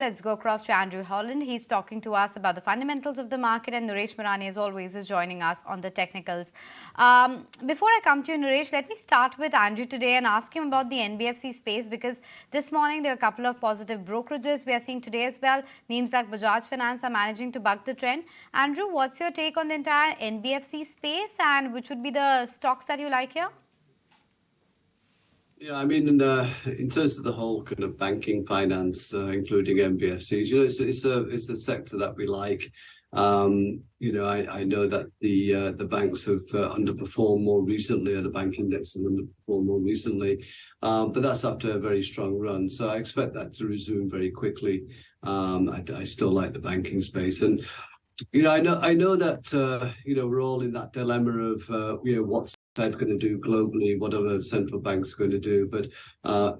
Let's go across to Andrew Holland. He's talking to us about the fundamentals of the market, and Naresh Marani, as always, is joining us on the technicals. Before I come to you, Naresh, let me start with Andrew today and ask him about the NBFC space, because this morning there are a couple of positive brokerages we are seeing today as well. Names like Bajaj Finance are managing to buck the trend. Andrew, what's your take on the entire NBFC space, and which would be the stocks that you like here? Yeah, I mean, in terms of the whole kind of banking finance, including NBFCs, it's a sector that we like. I know that the banks have underperformed more recently, or the bank index has underperformed more recently, but that's after a very strong run. So I expect that to resume very quickly. I still like the banking space, and I know that we're all in that dilemma of what's Fed going to do globally, whatever central banks are going to do. But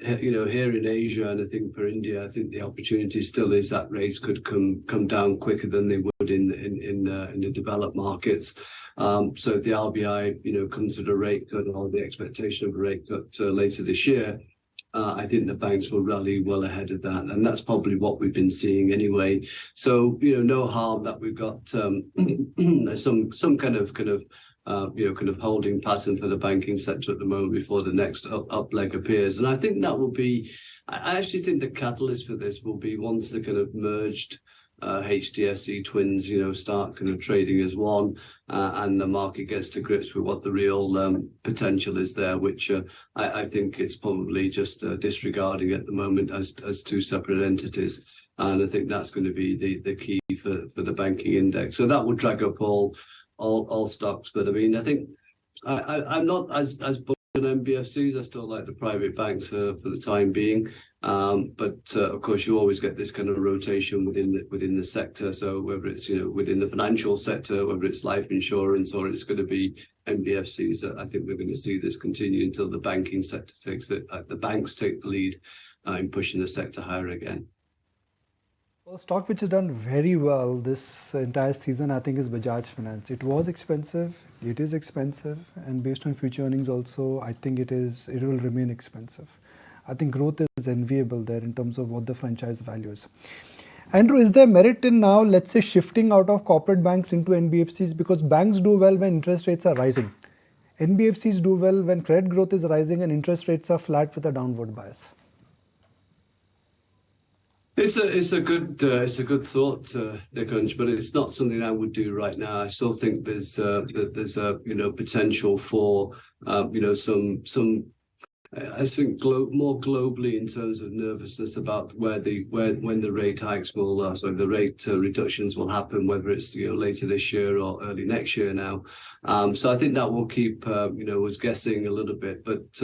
here in Asia, and I think for India, I think the opportunity still is that rates could come down quicker than they would in the developed markets. So if the RBI comes at a rate cut, or the expectation of a rate cut later this year, I think the banks will rally well ahead of that, and that's probably what we've been seeing anyway. So no harm that we've got some kind of holding pattern for the banking sector at the moment before the next up leg appears. And I think that will be, I actually think the catalyst for this will be once the kind of merged HDFC twins, start kind of trading as one, and the market gets to grips with what the real potential is there, which I think it's probably just disregarding at the moment as two separate entities. And I think that's going to be the key for the banking index. So that will drag up all stocks. But I mean, I think I'm not as bullish on NBFCs. I still like the private banks for the time being. But of course, you always get this kind of rotation within the sector. So whether it's within the financial sector, whether it's life insurance, or it's going to be NBFCs, I think we're going to see this continue until the banking sector the banks take the lead in pushing the sector higher again. Well, stock which has done very well this entire season, I think, is Bajaj Finance. It was expensive, it is expensive, and based on future earnings also, I think it will remain expensive. I think growth is enviable there in terms of what the franchise values. Andrew, is there merit in now, let's say, shifting out of corporate banks into NBFCs? Because banks do well when interest rates are rising. NBFCs do well when credit growth is rising and interest rates are flat with a downward bias. It's a good thought, Nikunj, but it's not something I would do right now. I still think there's a potential for some. I think more globally in terms of nervousness about when the rate hikes the rate reductions will happen, whether it's later this year or early next year now. So I think that will keep us guessing a little bit. But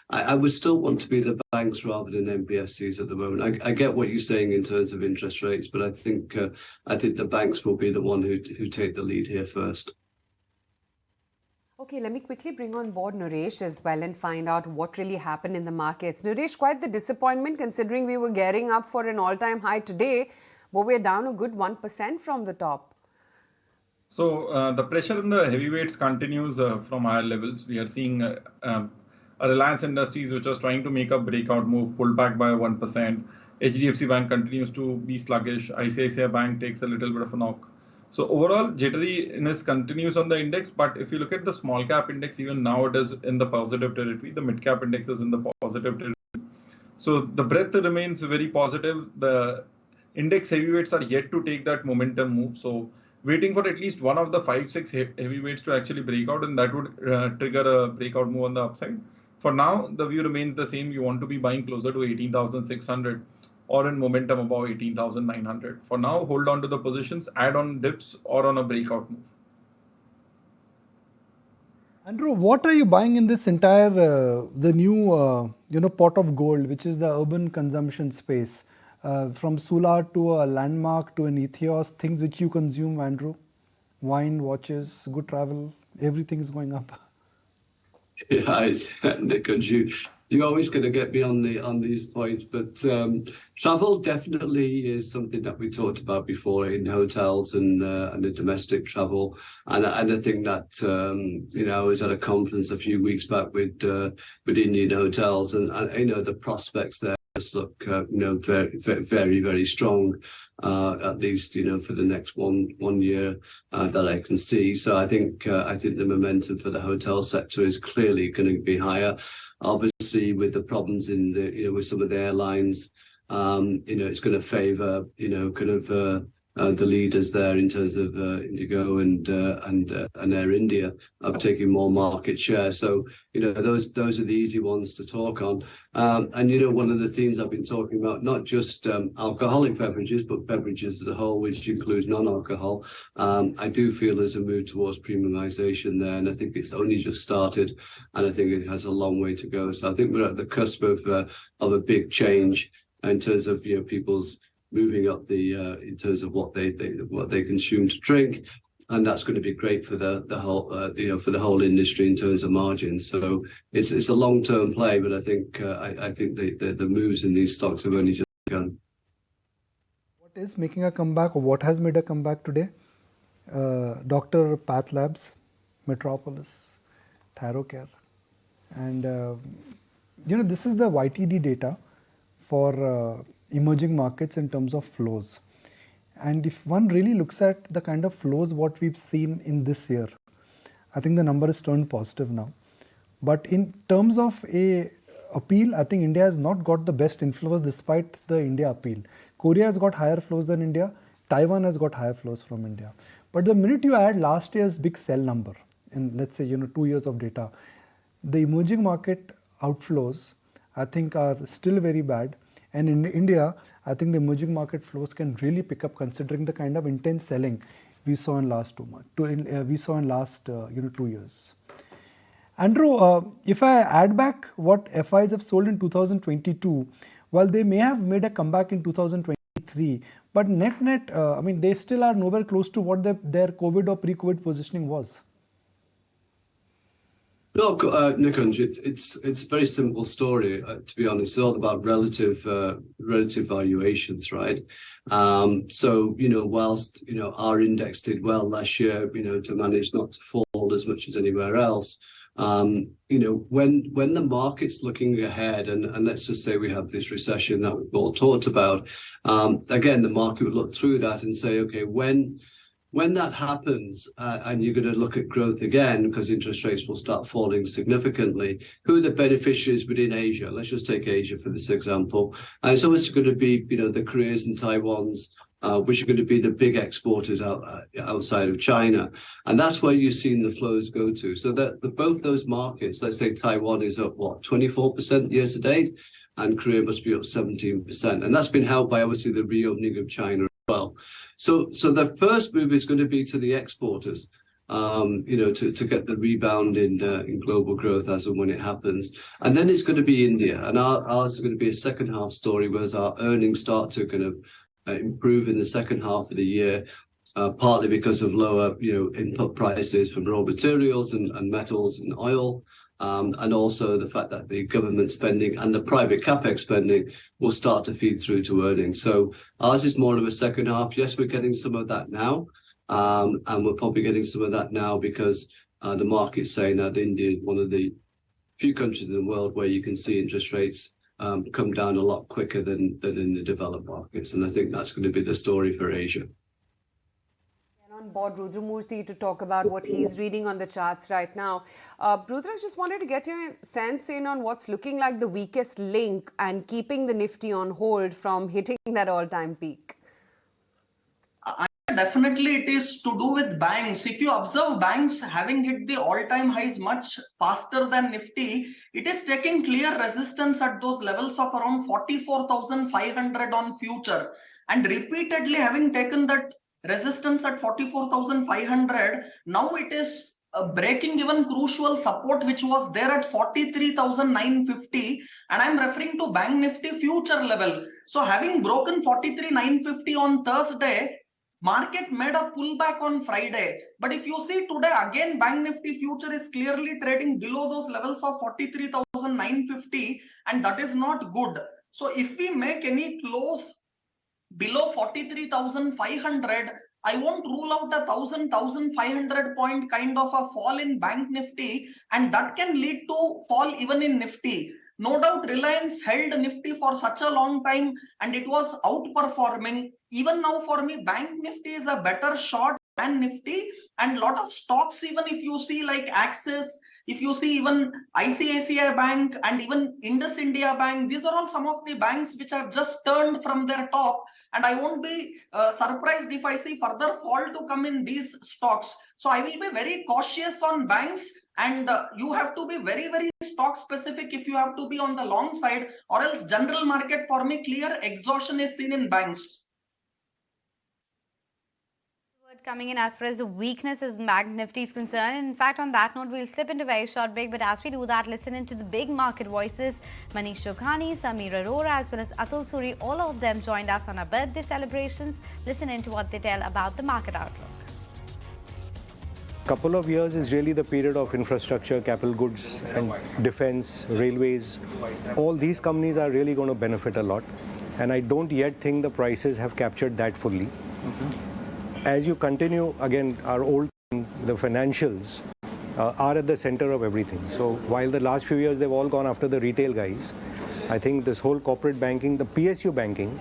I would still want to be the banks rather than NBFCs at the moment. I get what you're saying in terms of interest rates, but I think the banks will be the one who take the lead here first. Okay, let me quickly bring on board Naresh as well and find out what really happened in the markets. Naresh, quite the disappointment considering we were gearing up for an all-time high today, but we're down a good 1% from the top. So the pressure in the heavyweights continues from higher levels. We are seeing a Reliance Industries, which was trying to make a breakout move, pulled back by 1%. HDFC Bank continues to be sluggish. ICICI Bank takes a little bit of a knock. So overall, jitteriness continues on the index, but if you look at the small cap index, even now it is in the positive territory. The mid cap index is in the positive territory. So the breadth remains very positive. The index heavyweights are yet to take that momentum move. So waiting for at least one of the 5-6 heavyweights to actually break out, and that would trigger a breakout move on the upside. For now, the view remains the same. You want to be buying closer to 18,600. or in momentum above 18,900. For now, hold on to the positions, add on dips or on a breakout move. Andrew, what are you buying in this entire, the new, pot of gold, which is the urban consumption space? From Sula to a Landmark to an Ethos, things which you consume, Andrew? Wine, watches, good travel, everything is going up. Yeah, Nick, you're always going to get me on these points, but travel definitely is something that we talked about before in hotels and the domestic travel, and I think that I was at a conference a few weeks back with Indian hotels, and the prospects there look, very, very strong, at least, for the next one year that I can see. So I think the momentum for the hotel sector is clearly going to be higher. Obviously, with the problems in with some of the airlines, it's going to favour, the leaders there in terms of Indigo and Air India of taking more market share. So those are the easy ones to talk on. And one of the themes I've been talking about, not just alcoholic beverages, but beverages as a whole, which includes non-alcohol. I do feel there's a move towards premiumization there, and I think it's only just started, and I think it has a long way to go. So I think we're at the cusp of a big change in terms of people's moving up in terms of what they consume to drink, and that's going to be great for the whole for the whole industry in terms of margins. So it's a long-term play, but I think the moves in these stocks have only just begun. What is making a comeback, or what has made a comeback today? Dr. Path Labs, Metropolis, Thyrocare, and this is the YTD data for emerging markets in terms of flows. And if one really looks at the kind of flows what we've seen in this year, I think the number has turned positive now. But in terms of a appeal, I think India has not got the best inflows despite the India appeal. Korea has got higher flows than India. Taiwan has got higher flows from India. But the minute you add last year's big sell number, in let's say 2 years of data, the emerging market outflows I think are still very bad. And in India, I think the emerging market flows can really pick up, considering the kind of intense selling we saw in last 2 months. We saw in last 2 years. Andrew, if I add back what FIs have sold in 2022, while they may have made a comeback in 2023, but net, they still are nowhere close to what their COVID or pre-COVID positioning was. No, Nikunj, it's a very simple story, to be honest. It's all about relative valuations, right? So, whilst, our index did well last year, to manage not to fall as much as anywhere else, when the market's looking ahead, and let's just say we have this recession that we've all talked about, again, the market would look through that and say, okay, when that happens, and you're going to look at growth again, because interest rates will start falling significantly, who are the beneficiaries within Asia? Let's just take Asia for this example. And it's always going to be, the Koreas and Taiwans, which are going to be the big exporters outside of China. And that's where you've seen the flows go to. So that both those markets, let's say Taiwan is up, 24% year to date, and Korea must be up 17%. And that's been helped by, obviously, the reopening of China as well. So the first move is going to be to the exporters, to get the rebound in global growth as and when it happens. And then it's going to be India. And ours is going to be a second half story, whereas our earnings start to kind of improve in the second half of the year, partly because of lower, input prices from raw materials and metals and oil. And also the fact that the government spending and the private capex spending will start to feed through to earnings. So ours is more of a second half. Yes, we're getting some of that now. And we're probably getting some of that now because the market's saying that India is one of the few countries in the world where you can see interest rates come down a lot quicker than in the developed markets. And I think that's going to be the story for Asia. On board Rudramurthy to talk about what he's reading on the charts right now. Rudra, just wanted to get your sense on what's looking like the weakest link and keeping the Nifty on hold from hitting that all-time peak. Definitely it is to do with banks. If you observe banks having hit the all-time highs much faster than Nifty, it is taking clear resistance at those levels of around 44,500 on future, and repeatedly having taken that resistance at 44,500. Now it is breaking even crucial support which was there at 43,950, and I'm referring to Bank Nifty future level. So having broken 43,950 on Thursday, market made a pullback on Friday. But if you see today, again Bank Nifty future is clearly trading below those levels of 43,950, and that is not good. So if we make any close below 43,500, I won't rule out a 1,500 point kind of a fall in Bank Nifty, and that can lead to fall even in Nifty. No doubt Reliance held Nifty for such a long time and it was outperforming. Even now for me, Bank Nifty is a better shot than Nifty, and lot of stocks, even if you see like Axis, if you see even ICICI Bank and even Indus India Bank, these are all some of the banks which have just turned from their top. And I won't be surprised if I see further fall to come in these stocks. So I will be very cautious on banks, and you have to be very, very stock specific if you have to be on the long side, or else general market for me, clear exhaustion is seen in banks. Coming in as far as the weakness is Bank Nifty is concerned. In fact, on that note, we'll slip into a very short break. But as we do that, listen into the big market voices. Manish Chokhani, Samir Arora, as well as Atul Suri, all of them joined us on our birthday celebrations. Listen into what they tell about the market outlook. Couple of years is really the period of infrastructure, capital goods, and defense, railways. All these companies are really going to benefit a lot. And I don't yet think the prices have captured that fully. As you continue, again, our old, the financials are at the center of everything. So while the last few years they've all gone after the retail guys, I think this whole corporate banking, the PSU banking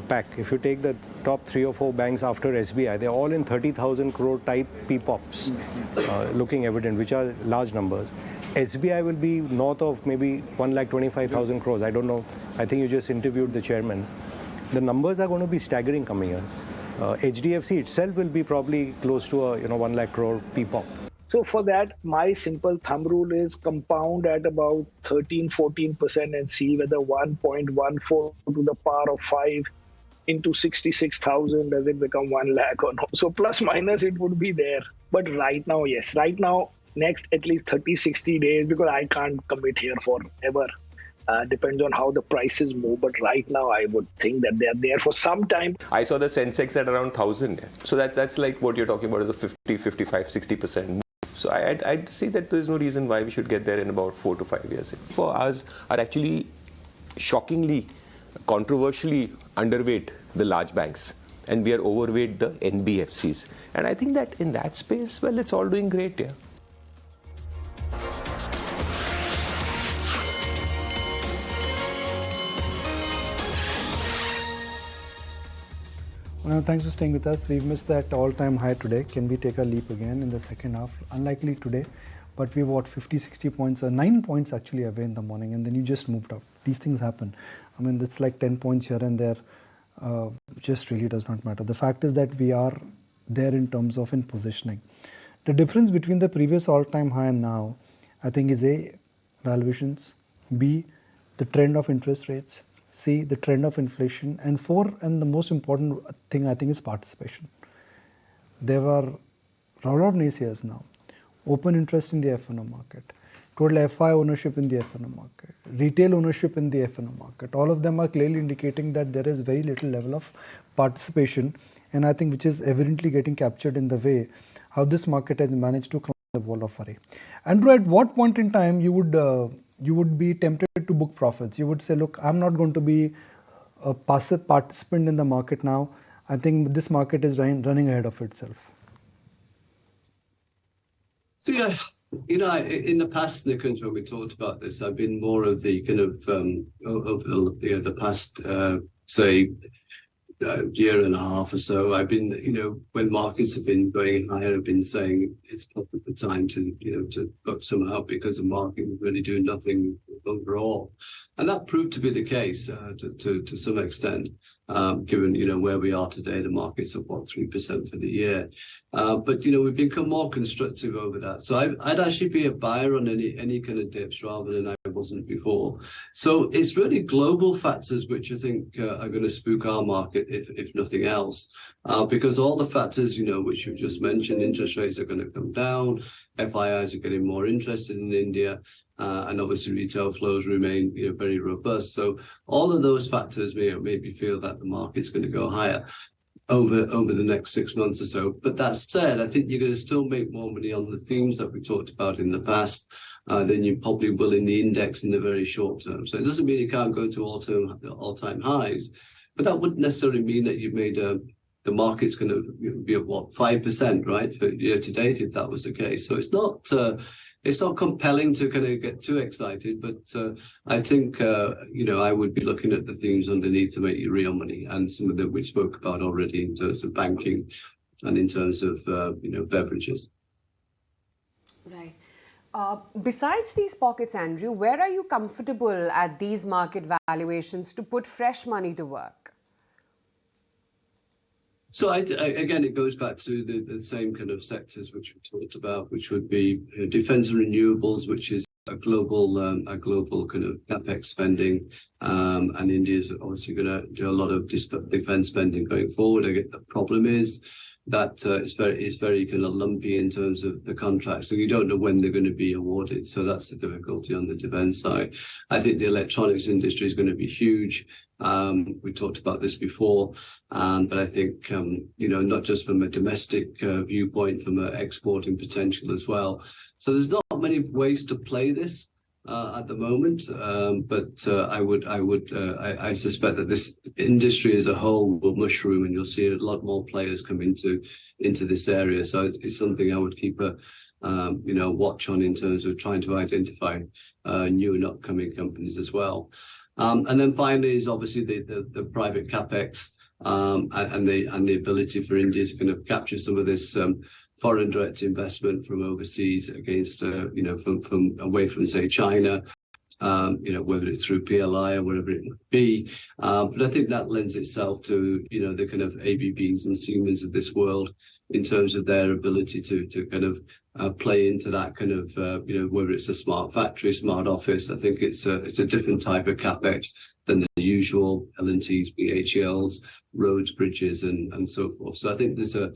pack, if you take the top 3 or 4 banks after SBI, they're all in 30,000 crore type PPOPs, looking evident, which are large numbers. SBI will be north of maybe 1,25,000 crores. I don't know. I think you just interviewed the chairman. The numbers are going to be staggering coming here. HDFC itself will be probably close to a 1 lakh crore PPOP. So for that, my simple thumb rule is compound at about 13-14% and see whether 1.14 to the power of 5 into 66,000, does it become 1 lakh or no? So plus minus it would be there. But right now, yes, right now, next at least 30-60 days, because I can't commit here forever. Depends on how the prices move, but right now I would think that they are there for some time. I saw the Sensex at around 1,000. So that's like what you're talking about is a 50, 55, 60% move. So I'd see that there's no reason why we should get there in about 4 to 5 years. For us, are actually shockingly, controversially underweight the large banks. And we are overweight the NBFCs. And I think that in that space, well, it's all doing great, yeah. Well, thanks for staying with us. We've missed that all-time high today. Can we take a leap again in the second half? Unlikely today, but we were 50, 60 points, 9 points actually away in the morning, and then you just moved up. These things happen. I mean, it's like 10 points here and there. Just really does not matter. The fact is that we are there in terms of in positioning. The difference between the previous all-time high and now, I think, is A, valuations, B, the trend of interest rates, C, the trend of inflation, and 4, and the most important thing I think is participation. There were a lot of naysayers now. Open interest in the F&O market, total FI ownership in the F&O market, retail ownership in the F&O market. All of them are clearly indicating that there is very little level of participation, and I think which is evidently getting captured in the way how this market has managed to climb the wall of worry. Andrew, at what point in time you would be tempted to book profits? You would say, look, I'm not going to be a passive participant in the market now. I think this market is running ahead of itself. So yeah, in the past, Nikunj, when we talked about this, I've been more of the kind of over the past say year and a half or so. I've been, when markets have been going higher, I've been saying it's probably the time to, to book some out because the market was really doing nothing overall. And that proved to be the case to some extent, given, where we are today. The market's up, 3% for the year. But, we've become more constructive over that. So I'd actually be a buyer on any kind of dips rather than I wasn't before. So it's really global factors which I think are going to spook our market, if nothing else, because all the factors, which you've just mentioned, interest rates are going to come down, FIIs are getting more interested in India, and obviously retail flows remain, very robust. So all of those factors make me feel that the market's going to go higher over the next 6 months or so. But that said, I think you're going to still make more money on the themes that we talked about in the past than you probably will in the index in the very short term. So it doesn't mean you can't go to all-time highs, but that wouldn't necessarily mean that you've made the market's going to be at 5%, right, for year to date, if that was the case. So it's not it's not compelling to kind of get too excited, but I think I would be looking at the themes underneath to make you real money, and some of that we spoke about already in terms of banking and in terms of beverages. Right. Besides these pockets, Andrew, where are you comfortable at these market valuations to put fresh money to work? So again, it goes back to the same kind of sectors which we talked about, which would be defense and renewables, which is a global kind of capex spending, and India's obviously going to do a lot of defense spending going forward. I get the problem is that it's very kind of lumpy in terms of the contracts, so you don't know when they're going to be awarded. So that's the difficulty on the defense side. I think the electronics industry is going to be huge. We talked about this before, but I think not just from a domestic viewpoint, from an exporting potential as well. So there's not many ways to play this at the moment, but I suspect that this industry as a whole will mushroom, and you'll see a lot more players come into this area. So it's something I would keep a watch on in terms of trying to identify new and upcoming companies as well. And then finally is obviously the private capex and the ability for India to kind of capture some of this foreign direct investment from overseas against from away from say China, whether it's through PLI or whatever it might be. But I think that lends itself to the kind of ABBs and Siemens of this world in terms of their ability to kind of play into that kind of whether it's a smart factory, smart office. I think it's a different type of capex than the usual L&Ts, BHELs, roads, bridges, and so forth. So I think there's a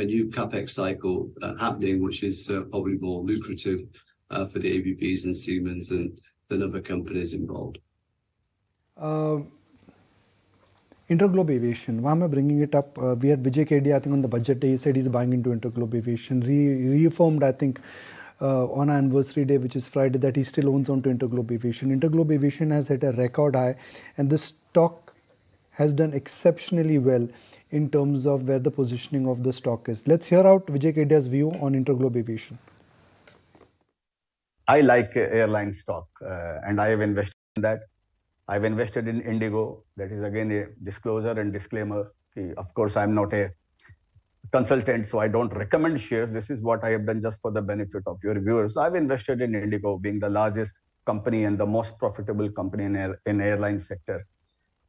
new capex cycle happening, which is probably more lucrative for the ABBs and Siemens than other companies involved. Interglobe Aviation, why am I bringing it up? We had Vijay Kedia, I think on the budget day, he said he's buying into Interglobe Aviation. Reaffirmed, I think, on anniversary day, which is Friday, that he still owns on to Interglobe Aviation. Interglobe Aviation has hit a record high, and the stock has done exceptionally well in terms of where the positioning of the stock is. Let's hear out Vijay Kedia's view on Interglobe Aviation. I like airline stock, and I have invested in that. I've invested in Indigo. That is again a disclosure and disclaimer. Of course, I'm not a consultant, so I don't recommend shares. This is what I have done just for the benefit of your viewers. I've invested in Indigo, being the largest company and the most profitable company in airline sector.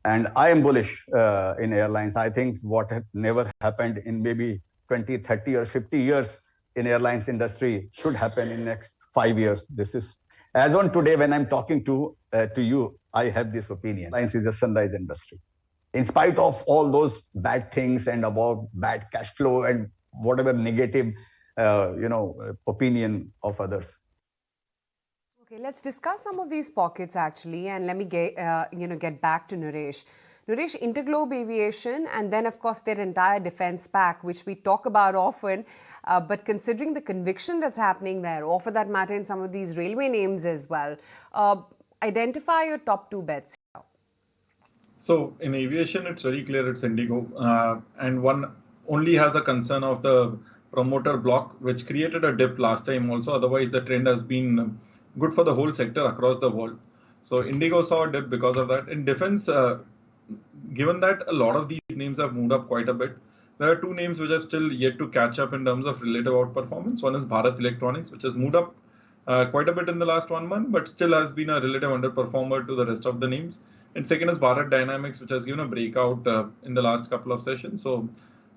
And I am bullish in airlines. I think what had never happened in maybe 20, 30 or 50 years in airlines industry should happen in next 5 years. This is, as on today, when I'm talking to you, I have this opinion. Airlines is a sunrise industry. In spite of all those bad things and about bad cash flow and whatever negative, opinion of others. Okay, let's discuss some of these pockets actually, and let me get back to Naresh. Naresh, Interglobe Aviation, and then of course their entire defense pack, which we talk about often, but considering the conviction that's happening there, or for that matter in some of these railway names as well, identify your top two bets here. So in aviation, it's very clear it's Indigo, and one only has a concern of the promoter block, which created a dip last time also. Otherwise, the trend has been good for the whole sector across the world. So Indigo saw a dip because of that. In defense, given that a lot of these names have moved up quite a bit, there are two names which are still yet to catch up in terms of relative outperformance. One is Bharat Electronics, which has moved up quite a bit in the last 1 month, but still has been a relative underperformer to the rest of the names. And second is Bharat Dynamics, which has given a breakout in the last couple of sessions. So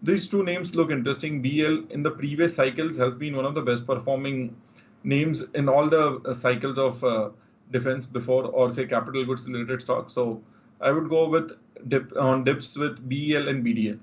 these two names look interesting. BL in the previous cycles has been one of the best performing names in all the cycles of defense before, or say capital goods related stocks. So I would go with dips with BEL and BDL.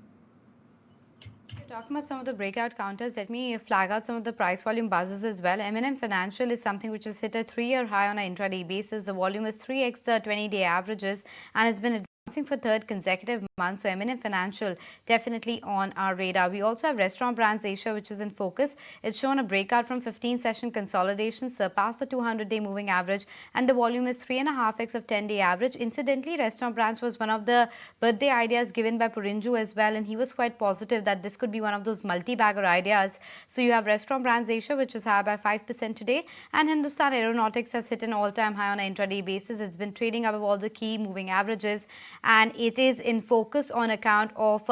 Talking about some of the breakout counters, let me flag out some of the price volume buzzes as well. M&M Financial is something which has hit a 3-year high on an intraday basis. The volume is 3x the 20-day averages, and it's been for third consecutive month. So M&M Financial definitely on our radar. We also have Restaurant Brands Asia, which is in focus. It's shown a breakout from 15-session consolidation, surpassed the 200-day moving average, and the volume is 3.5x of 10-day average. Incidentally, Restaurant Brands was one of the birthday ideas given by Purinju as well, and he was quite positive that this could be one of those multi-bagger ideas. So you have Restaurant Brands Asia, which is higher by 5% today, and Hindustan Aeronautics has hit an all-time high on an intraday basis. It's been trading above all the key moving averages, and it is in focus on account of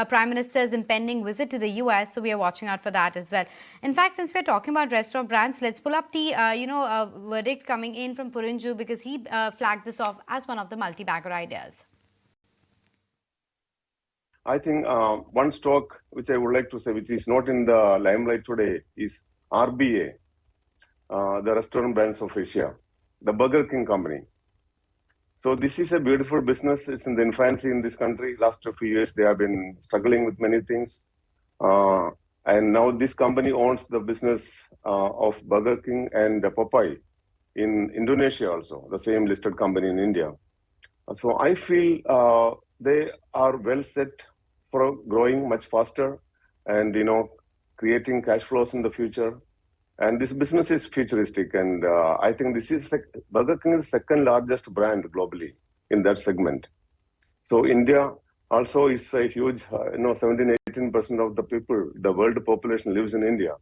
Prime Minister's impending visit to the US. So we are watching out for that as well. In fact, since we're talking about Restaurant Brands, let's pull up the verdict coming in from Purinju, because he flagged this off as one of the multi-bagger ideas. I think one stock which I would like to say, which is not in the limelight today, is RBA, the Restaurant Brands of Asia, the Burger King company. So this is a beautiful business. It's in the infancy in this country. Last few years, they have been struggling with many things. And now this company owns the business of Burger King and Popeye in Indonesia also, the same listed company in India. So I feel they are well set for growing much faster and, creating cash flows in the future. And this business is futuristic, and I think this is Burger King is the second largest brand globally in that segment. So India also is a huge, 17-18% of the people, the world population lives in India,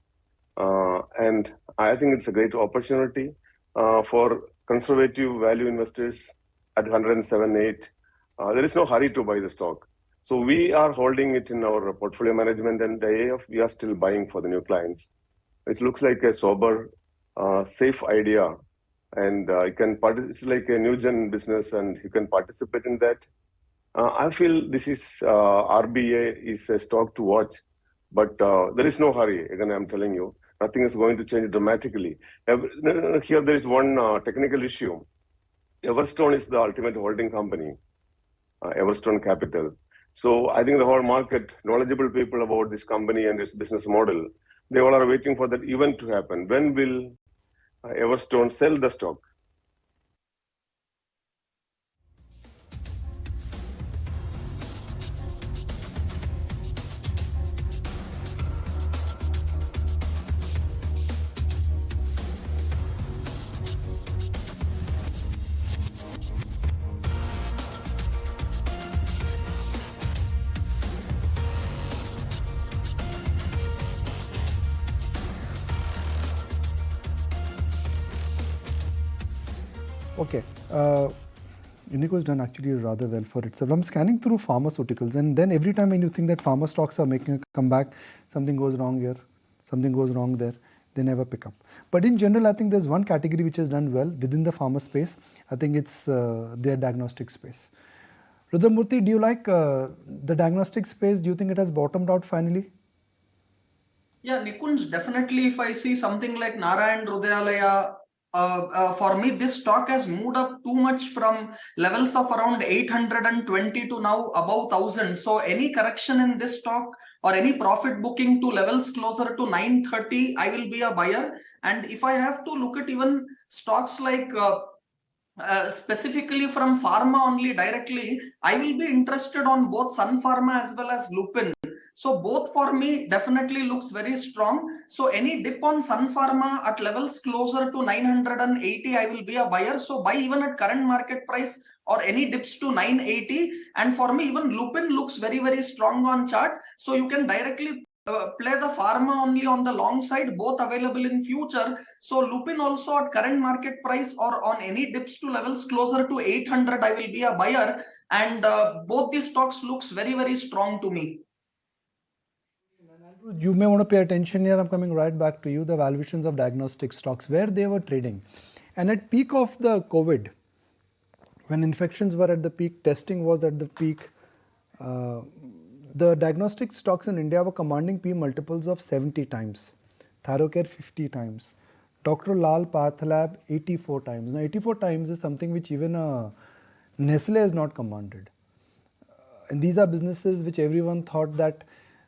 and I think it's a great opportunity for conservative value investors at 107.8. There is no hurry to buy the stock. So we are holding it in our portfolio management, and the AF we are still buying for the new clients. It looks like a sober, safe idea, and it's like a new gen business, and you can participate in that. I feel this is RBA is a stock to watch, but there is no hurry. Again, I'm telling you, nothing is going to change dramatically. Here there is one technical issue. Everstone is the ultimate holding company, Everstone Capital. So I think the whole market, knowledgeable people about this company and its business model, they all are waiting for that event to happen. When will Everstone sell the stock? Okay, Unico has done actually rather well for itself. I'm scanning through pharmaceuticals, and then every time when you think that pharma stocks are making a comeback, something goes wrong here, something goes wrong there, they never pick up. But in general, I think there's one category which has done well within the pharma space. I think it's their diagnostic space. Rudramurthy, do you like the diagnostic space? Do you think it has bottomed out finally? Yeah, Nikunj, definitely if I see something like Narayan Rudayalaya, for me, this stock has moved up too much from levels of around 820 to now above 1000. So any correction in this stock or any profit booking to levels closer to 930, I will be a buyer. And if I have to look at even stocks like specifically from Pharma only directly, I will be interested on both Sun Pharma as well as Lupin. So both for me definitely looks very strong. So any dip on Sun Pharma at levels closer to 980, I will be a buyer. So buy even at current market price or any dips to 980. And for me, even Lupin looks very, very strong on chart. So you can directly play the Pharma only on the long side, both available in future. So Lupin also at current market price or on any dips to levels closer to 800, I will be a buyer. And both these stocks looks very, very strong to me. You may want to pay attention here. I'm coming right back to you. The valuations of diagnostic stocks, where they were trading. And at peak of the COVID, when infections were at the peak, testing was at the peak, the diagnostic stocks in India were commanding P multiples of 70 times. Thyrocare 50 times. Dr. Lal Pathlab 84 times. Now 84 times is something which even Nestle has not commanded. And these are businesses which everyone thought that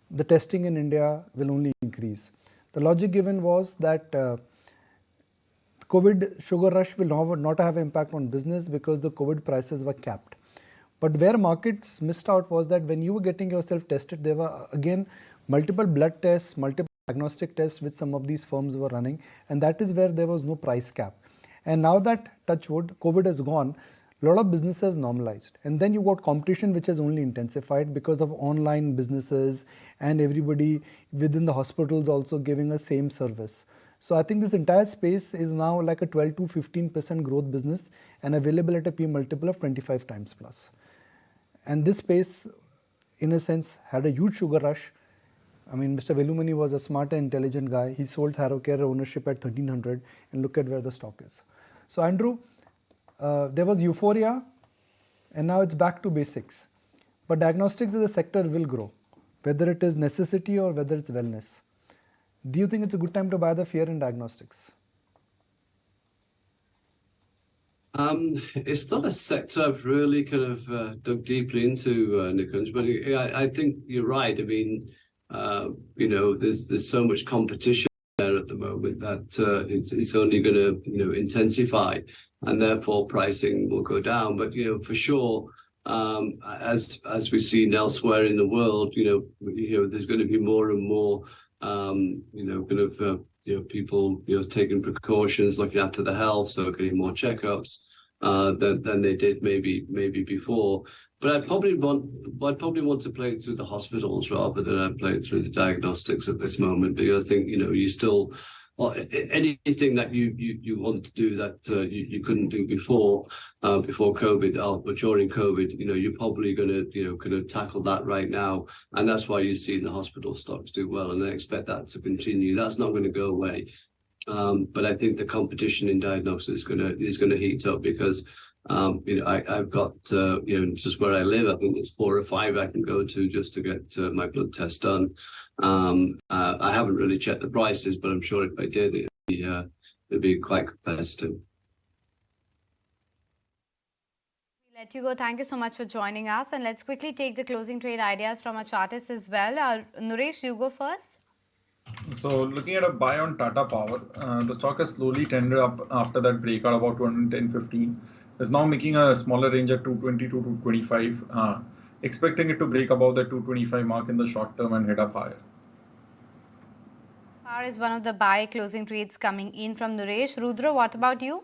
the testing in India will only increase. The logic given was that COVID sugar rush will not have impact on business because the COVID prices were capped. But where markets missed out was that when you were getting yourself tested, there were again multiple blood tests, multiple diagnostic tests which some of these firms were running, and that is where there was no price cap. And now that, touch wood, COVID has gone, a lot of businesses normalized. And then you got competition which has only intensified because of online businesses and everybody within the hospitals also giving a same service. So I think this entire space is now like a 12 to 15% growth business and available at a P multiple of 25 times plus. And this space, in a sense, had a huge sugar rush. I mean, Mr. Velumani was a smart and intelligent guy. He sold Tharocare ownership at 1300 and look at where the stock is. So Andrew, there was euphoria and now it's back to basics. But diagnostics as a sector will grow, whether it is necessity or whether it's wellness. Do you think it's a good time to buy the fear in diagnostics? It's not a sector I've really kind of dug deeply into, Nikunj, but I think you're right. I mean, there's so much competition there at the moment that it's only going to intensify, and therefore pricing will go down. But for sure, as we've seen elsewhere in the world, there's going to be more and more people taking precautions, looking after the health, so getting more checkups than they did maybe before. But I'd probably want to play it through the hospitals rather than I play it through the diagnostics at this moment, because I think you still, or anything that you want to do that you couldn't do before COVID or during COVID, you're probably going to tackle that right now, and that's why you see the hospital stocks do well, and I expect that to continue. That's not going to go away, but I think the competition in diagnosis is going to heat up because I've got just where I live, I think there's 4 or 5 I can go to just to get my blood test done. I haven't really checked the prices, but I'm sure if I did, it'd be quite competitive. We'll let you go. Thank you so much for joining us. And let's quickly take the closing trade ideas from our chartists as well. Naresh, you go first. So looking at a buy on Tata Power, the stock has slowly tended up after that breakout about 210.15. Is now making a smaller range at 220 to 225. Expecting it to break above the 225 mark in the short term and head up higher. Power is one of the buy closing trades coming in from Naresh. Rudra, what about you?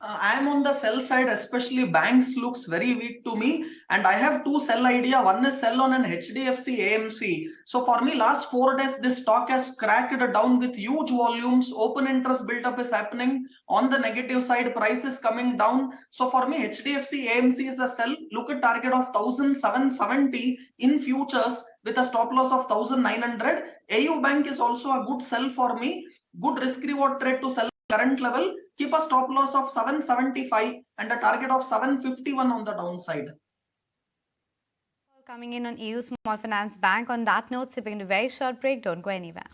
I am on the sell side, especially banks looks very weak to me, and I have 2 sell idea. One is sell on an HDFC AMC. So for me, last 4 days, this stock has cracked down with huge volumes. Open interest build-up is happening. On the negative side, price is coming down. So for me, HDFC AMC is a sell. Look at target of 1,770 in futures with a stop loss of 1,900. AU Bank is also a good sell for me. Good risk reward trade to sell current level. Keep a stop loss of 775 and a target of 751 on the downside. Coming in on EU Small Finance Bank. On that note, sipping a very short break. Don't go anywhere.